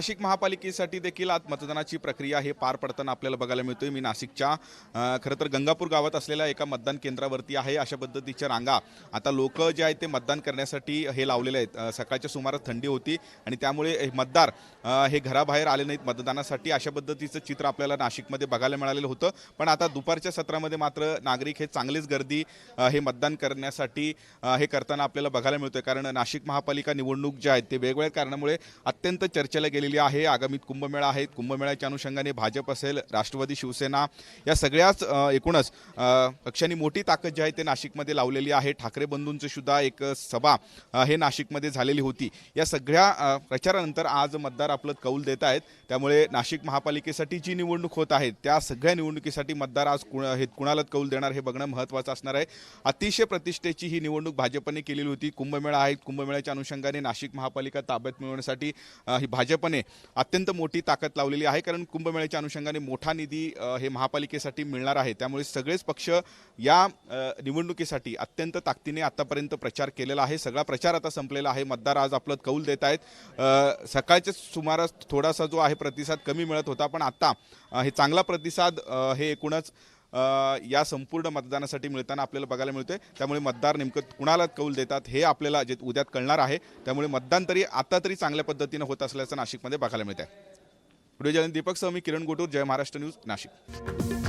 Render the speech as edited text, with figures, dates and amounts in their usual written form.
नाशिक महापालिकेसाठी देखील आज मतदानाची प्रक्रिया हे पार पडताना आपल्याला बघायला मिळतोय। मी नाशिकच्या खरं तर गंगापूर गावात असलेल्या एका मतदान केंद्रावरती आहे। अशा पद्धतीच्या रांगा आता लोक जे आहेत ते मतदान करण्यासाठी हे लावलेले आहेत। सकाळच्या सुमारास थंडी होती आणि त्यामुळे मतदार हे घराबाहेर आले नाहीत मतदानासाठी। अशा पद्धतीचं चित्र आपल्याला नाशिकमध्ये बघायला मिळालेलं होतं। पण आता दुपारच्या सत्रामध्ये मात्र नागरिक हे चांगलीच गर्दी हे मतदान करण्यासाठी हे करताना आपल्याला बघायला मिळतोय। कारण नाशिक महापालिका निवडणूक जे आहेत ते वेगवेगळ्या कारणामुळे अत्यंत चर्चेला गेलेली आहे। आगामी कुंभमेळा आहे, कुंभमेळ्याच्या अनुषंगाने भाजप असेल, राष्ट्रवादी, शिवसेना या सगळ्याच एकूणच पक्षांनी मोठी ताकद जी आहे ते नाशिकमध्ये लावलेली आहे। ठाकरे बंधूंची सुद्धा एक सभा हे नाशिकमध्ये झालेली होती। या सगळ्या प्रचारानंतर आज मतदार आपलं कौल देत आहेत। त्यामुळे नाशिक महापालिकेसाठी जी निवडणूक होत आहे त्या सगळ्या निवडणुकीसाठी मतदार आज कुणाला कौल देणार हे बघणं महत्त्वाचं असणार आहे। अतिशय प्रतिष्ठेची ही निवडणूक भाजपने केलेली होती। कुंभमेळा आहे, कुंभमेळ्याच्या अनुषंगाने नाशिक महापालिका ताब्यात मिळवण्यासाठी ही भाजपने अत्यंत मोठी ताकद लावलेली आहे। कारण कुंभमेळ्याच्या अनुषंगाने मोठा निधी हे महापालिकेसाठी मिळणार आहे। त्यामुळे सगळेच पक्ष या निवडणुकीसाठी अत्यंत ताकदीने आतापर्यंत प्रचार केलेला आहे। सगळा प्रचार आता संपलेला आहे। मतदार आज आपलं कौल देत आहेत। सकाळच्या सुमारास थोडासा जो आहे प्रतिसाद कमी मिळत होता, पण आता हे चांगला प्रतिसाद हे एकूणच या संपूर्ण मतदानासाठी मिळताना आपल्याला बघायला मिळतोय। त्यामुळे मतदार नेमकं कुणाला कौल देतात हे आपल्याला जे उद्यात कळणार आहे। त्यामुळे मतदान तरी आता तरी चांगल्या पद्धतीने होत असल्याचं नाशिकमध्ये बघायला मिळत आहे। व्हिडिओ जर्नलिस्ट दीपक सह मी किरण गोटूर, जय महाराष्ट्र न्यूज, नाशिक।